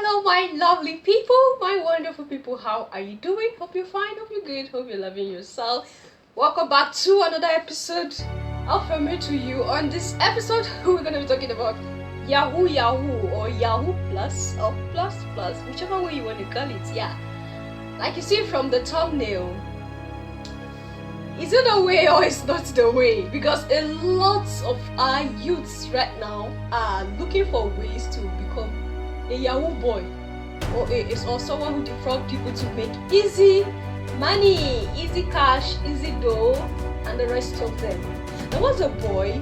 Hello my lovely people, my wonderful people. How are you doing? Hope you're fine, hope you're good, hope you're loving yourself. Welcome back to another episode of From Me to You. On this episode, we're going to be talking about Yahoo or Yahoo Plus or Plus Plus, whichever way you want to call it. Yeah, like you see from the thumbnail, is it the way or is not the way? Because a lot of our youths right now are looking for ways to become a Yahoo boy or someone who defraud people to make easy money, easy cash, easy dough, and the rest of them. There was a boy,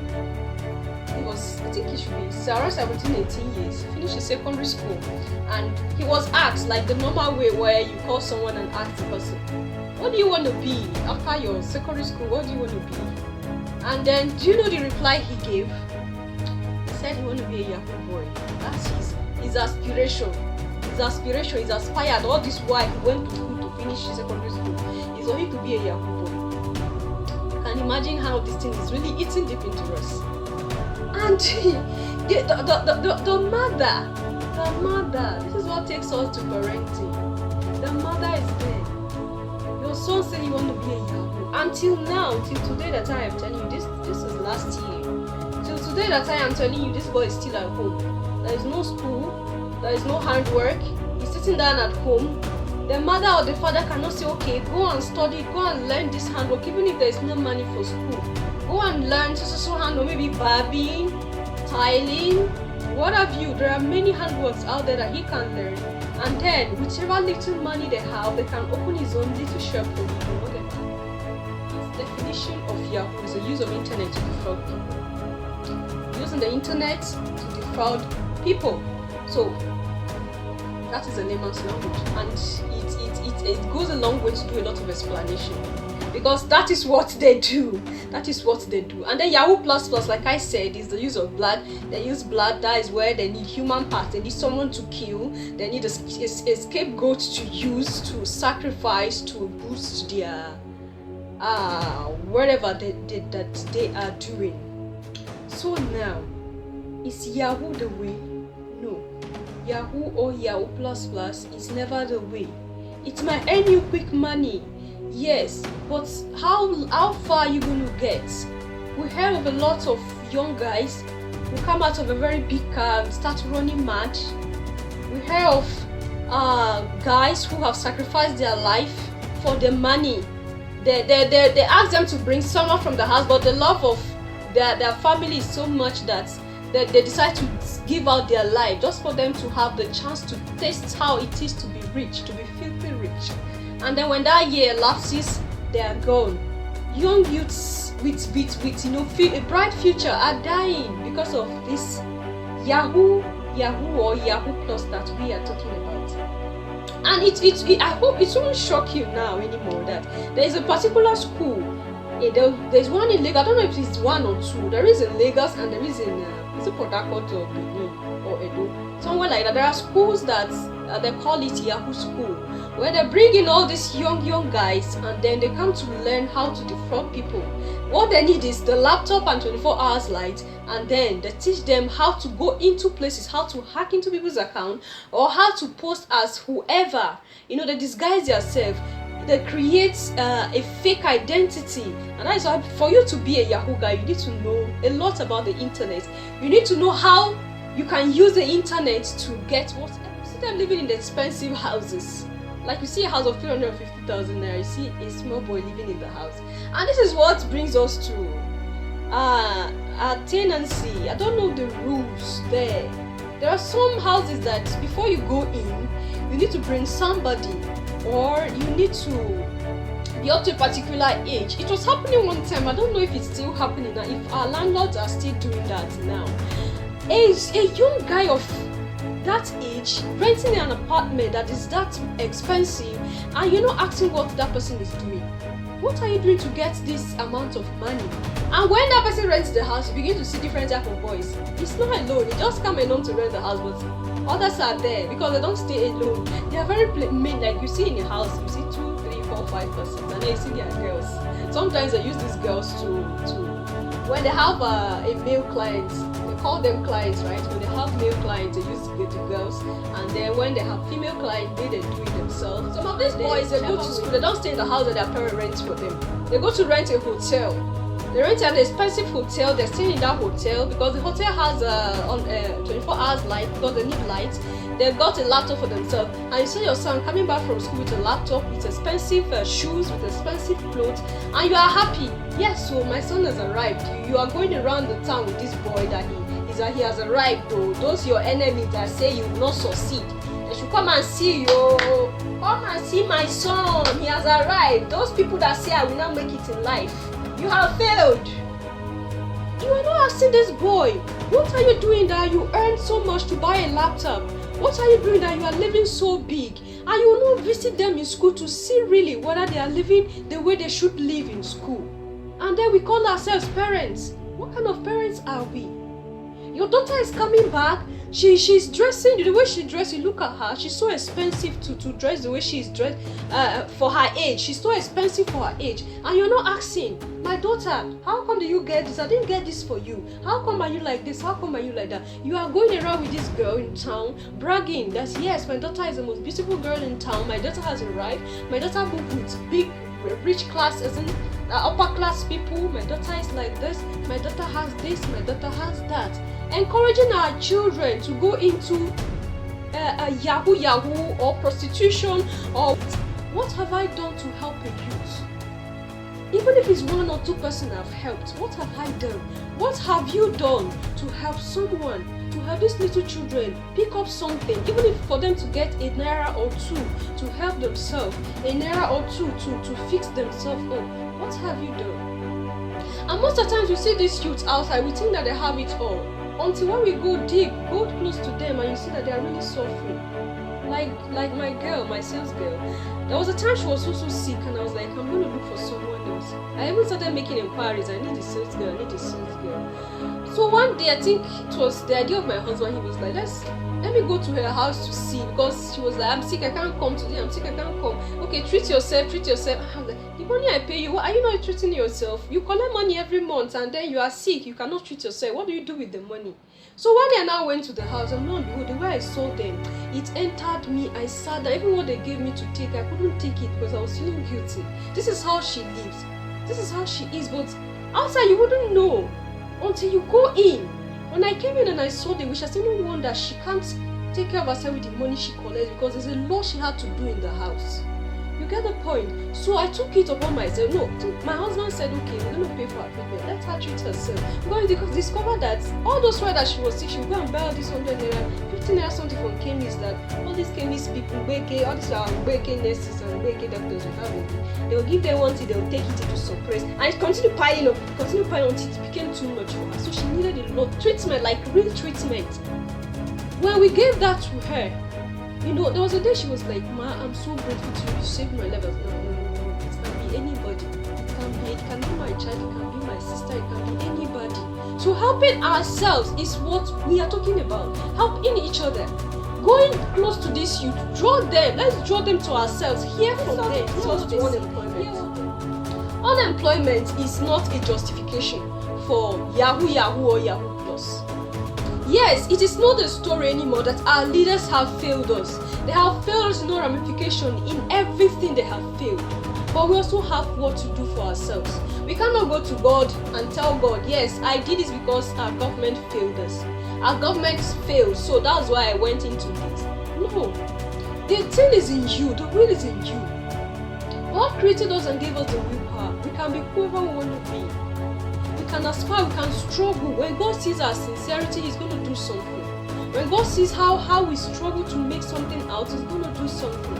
I think he should be around 17, 18 years, finished his secondary school, and he was asked, like the normal way where you call someone and ask the person, what do you want to be after your secondary school? What do you want to be? And then, do you know the reply he gave? He said he wanted to be a Yahoo boy. That's his aspiration. He's aspired. All this while he went to school to finish his secondary school. He's only to be a Yahoo boy. You can imagine how this thing is really eating deep into us. And the mother, this is what takes us to parenting. The mother is there. Your son said you want to be a Yahoo. Until now, till today that I am telling you, this is last year. Till today that I am telling you, this boy is still at home. There is no school, there is no handwork. He's sitting down at home. The mother or the father cannot say, okay, go and study, go and learn this handwork, even if there is no money for school. Go and learn so handwork, maybe barbing, tiling, what have you. There are many handworks out there that he can learn. And then, whichever little money they have, they can open his own little shop for you. Whatever. His definition of Yahoo is the use of internet to defraud people. Using the internet to defraud people. So, that is a layman's language. And it goes a long way to do a lot of explanation. Because that is what they do. And then Yahoo Plus Plus, like I said, is the use of blood. They use blood. That is where they need human parts. They need someone to kill. They need a scapegoat to use, to sacrifice, to boost their whatever that they are doing. So now, is Yahoo the way? No. Yahoo or Yahoo Plus Plus is never the way. It might earn you quick money. Yes, but how far are you going to get? We hear of a lot of young guys who come out of a very big car and start running mad. We hear of guys who have sacrificed their life for the money. They ask them to bring someone from the house, but the love of their family is so much that they decide to give out their life just for them to have the chance to taste how it is to be rich, to be filthy rich. And then when that year lapses, they are gone. Young youths with a bright future are dying because of this Yahoo or Yahoo Plus that we are talking about. And I hope it won't shock you now anymore that there is a particular school. There's one in Lagos. I don't know if it's one or two. There is in Lagos and there is in Port Harcourt or Benin or Edo, somewhere like that. There are schools that they call it Yahoo School, where they bring in all these young guys and then they come to learn how to defraud people. What they need is the laptop and 24 hours light, and then they teach them how to go into places, how to hack into people's account, or how to post as whoever. They disguise themselves. They create a fake identity, and that is why for you to be a Yahoo guy, you need to know a lot about the internet. You need to know how you can use the internet to get what. See them living in the expensive houses. Like you see a house of 350,000 naira, you see a small boy living in the house. And this is what brings us to tenancy. I don't know the rules there. There are some houses that before you go in, you need to bring somebody, or you need to be up to a particular age. It was happening one time. I don't know if it's still happening now, if our landlords are still doing that now. A young guy of that age renting an apartment that is that expensive, and you're not asking what that person is doing. What are you doing to get this amount of money? And when that person rents the house, you begin to see different type of boys. It's not alone. He just come alone to rent the house, but others are there because they don't stay alone. They are very main. Like you see in a house, you see 2, 3, 4, 5 persons, and then you see their girls. Sometimes they use these girls to when they have a male client, they call them clients, right? When they have male clients, they use the girls, and then when they have female clients, they do it themselves. Some of these boys, they go to school, they don't stay in the house that their parents rent for them. They go to rent a hotel. They rent an expensive hotel. They're staying in that hotel because the hotel has 24 hours light because they need lights. They've got a laptop for themselves, and you see your son coming back from school with a laptop, with expensive shoes, with expensive clothes, and you are happy. Yes, so my son has arrived. You are going around the town with this boy that he has arrived. Though those your enemies that say you will not succeed, they should come and see you. Come and see my son. He has arrived. Those people that say I will not make it in life, you have failed. You are not asking this boy, what are you doing that you earn so much to buy a laptop? What are you doing that you are living so big? And you will not visit them in school to see really whether they are living the way they should live in school. And then we call ourselves parents. What kind of parents are we? Your daughter is coming back. She's dressing the way she dresses. You look at her. She's so expensive to dress the way she's dressed for her age. She's so expensive for her age. And you're not asking, my daughter, how come do you get this? I didn't get this for you. How come are you like this? How come are you like that? You are going around with this girl in town bragging that yes, my daughter is the most beautiful girl in town. My daughter has arrived. My daughter moved with big, rich class, isn't upper class people. My daughter is like this. My daughter has this. My daughter has that. Encouraging our children to go into a yahoo or prostitution, or what have I done to help a youth? Even if it's one or two person I've helped, what have I done? What have you done to help someone, to help these little children pick up something, even if for them to get a naira or two to help themselves, a naira or two to fix themselves up? What have you done? And most of the times we see these youths outside, we think that they have it all. Until when we go deep, go close to them, and you see that they are really suffering. Like my girl, my sales girl. There was a time she was so sick, and I was like, I'm going to look for someone else. I even started making inquiries. I need a sales girl, I need a sales girl. So one day, I think it was the idea of my husband. He was like, let me go to her house to see, because she was like, I'm sick, I can't come today, I'm sick, I can't come. Okay, treat yourself. I was like, the money I pay you, are you not treating yourself? You collect money every month and then you are sick, you cannot treat yourself. What do you do with the money? So one day I now went to the house, and lo and behold, the way I saw them, it entered me. I sat down. Even what they gave me to take, I couldn't take it because I was feeling guilty. This is how she lives. This is how she is. But outside, you wouldn't know until you go in. When I came in and I saw the wish, I said, no wonder she can't take care of herself with the money she collects, because there's a lot she had to do in the house. You get the point? So I took it upon myself. No, my husband said, okay, we're going to pay for her treatment. Let her treat herself. Because discovered that all those while that she was sick, she would go and buy all this 100 naira, 50 naira something from chemists, that all these chemist people, all these are nurses and doctors will have it. They'll give them one thing, they'll take it into suppress. And it continued piling up until it became too much for her. So she needed a lot of treatment, like real treatment. When we gave that to her, you know, there was a day she was like, Ma, I'm so grateful to you. You saved my life. No. It can be anybody. It can be my child. It can be my sister. It can be anybody. So helping ourselves is what we are talking about. Helping each other. Going close to this youth. Draw them. Let's draw them to ourselves. Hear from them. It's not unemployment. Unemployment is not a justification for Yahoo or Yahoo Plus. Yes, it is not the story anymore that our leaders have failed us. They have failed us in no ramification in everything they have failed. But we also have what to do for ourselves. We cannot go to God and tell God, yes, I did this because our government failed us. Our government failed, so that's why I went into this. No. The thing is in you. The will is in you. God created us and gave us the willpower. We can be whoever we want to be. We can aspire, we can struggle. When God sees our sincerity, He's going to do something. When God sees how we struggle to make something out, He's going to do something.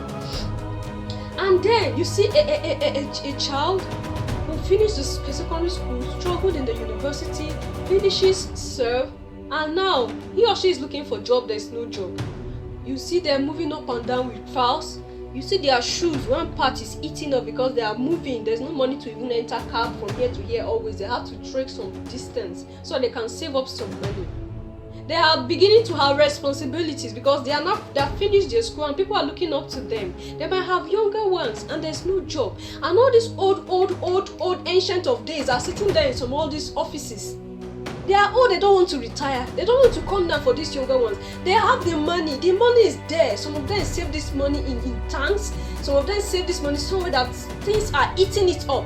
And then you see a child who finished the secondary school, struggled in the university, finishes, serve, and now he or she is looking for a job. There's no job. You see them moving up and down with files. You see their shoes, one part is eating up because they are moving. There's no money to even enter cab from here to here always. They have to trek some distance so they can save up some money. They are beginning to have responsibilities because they have finished their school and people are looking up to them. They might have younger ones and there's no job. And all these old ancient of days are sitting there in all these offices. They are old, they don't want to retire. They don't want to come down for these younger ones. They have the money is there. Some of them save this money in tanks. Some of them save this money somewhere that things are eating it up.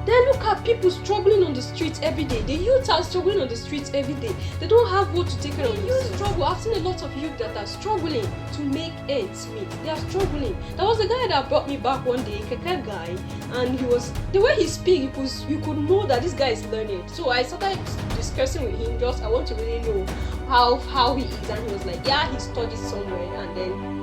Then look at people struggling on the streets every day. The youth are struggling on the streets every day. They don't have what to take care of themselves. Struggle. I've seen a lot of youth that are struggling to make ends meet. They are struggling. There was a guy that brought me back one day, Keke guy, and he was, the way he speaks, you could know that this guy is learning. So I started discussing with him, just I want to really know how he is, and he was like, yeah, he studied somewhere, and then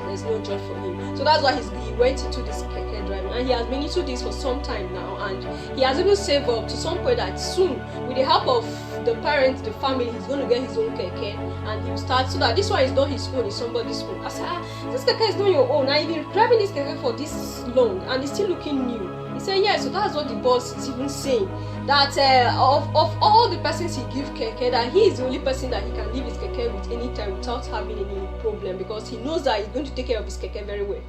there's no job for him. So that's why he went into this keke driving, and he has been into this for some time now, and he has even saved up to some point that soon, with the help of the parents, the family, he's going to get his own keke, and he'll start, so that this one is not his own, it's somebody's own. I said, this keke is not your own, and you've been driving this keke for this long, and it's still looking new. He said, yeah, so that's what the boss is even saying, that of all the persons he gives keke, that he is the only person that he can leave his keke with anytime without having any problem, because he knows that he's going to take care of his keke very well.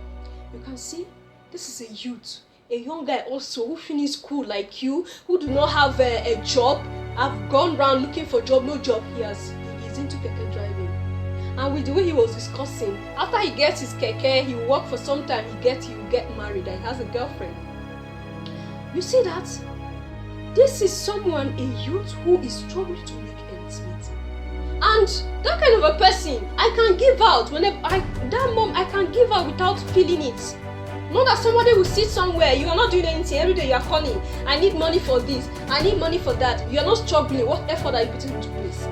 You can see, this is a youth, a young guy also who finished school like you, who do not have a job, have gone around looking for job, no job. He's into keke driving. And with the way he was discussing, after he gets his keke, he will work for some time, he will get married, and he has a girlfriend. You see that? This is someone, a youth who is struggling to make ends meet. And that kind of a person, I can give out whenever that mom, I can give out without feeling it. Not that somebody will sit somewhere, you are not doing anything, every day you are calling, I need money for this, I need money for that. You are not struggling, what effort are you putting into place?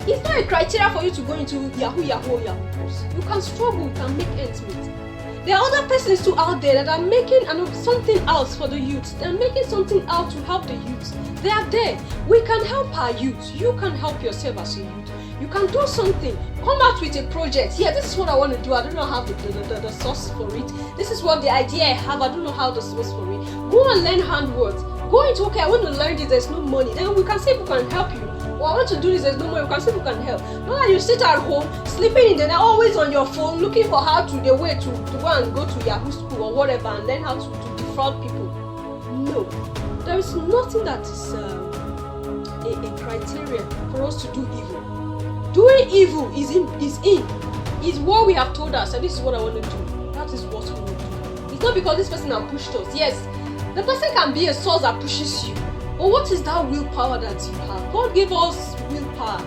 It's not a criteria for you to go into Yahoo. You can struggle, you can make ends meet. There are other persons too out there that are making something else for the youth. They are making something out to help the youth. They are there. We can help our youth. You can help yourself as a youth. You can do something. Come out with a project. Yeah, this is what I want to do. I don't know how the source for it. This is what the idea I have. I don't know how the source for it. Go and learn handworks. Go into, okay, I want to learn this. There's no money. Then we can see if we can help you. Or I want to do this, there's no money, you can see if you can help. Not that you sit at home, sleeping in the night, always on your phone, looking for how to, the way to go and go to Yahoo school or whatever and learn how to defraud people. No. There is nothing that is a criteria for us to do evil. Doing evil is what we have told us, and this is what I want to do. That is what we will do. It's not because this person has pushed us. Yes, the person can be a source that pushes you. But what is that willpower that you have? God gave us willpower.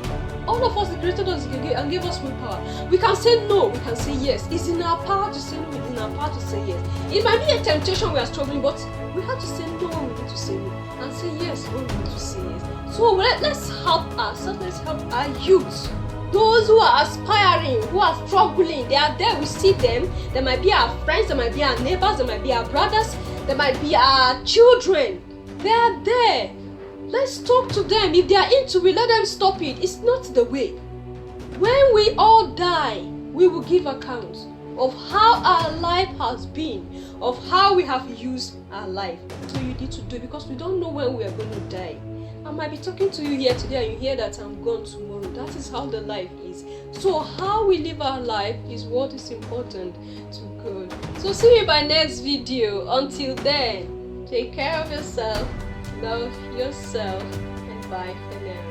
All of us, He created us and gave us willpower. We can say no, we can say yes. It's in our power to say no, it's in our power to say yes. It might be a temptation we are struggling, but we have to say no when we need to say no, and say yes when we need to say yes. So let's help ourselves, let's help our youth. Those who are aspiring, who are struggling, they are there, we see them. They might be our friends, they might be our neighbors, they might be our brothers, they might be our children. They are there. Let's talk to them. If they are into it, let them stop it. It's not the way. When we all die, we will give account of how our life has been, of how we have used our life. So you need to do it, because we don't know when we are going to die. I might be talking to you here today and you hear that I'm gone tomorrow. That is how the life is. So how we live our life is what is important to God. So see you by next video. Until then, take care of yourself, love yourself, and bye for now.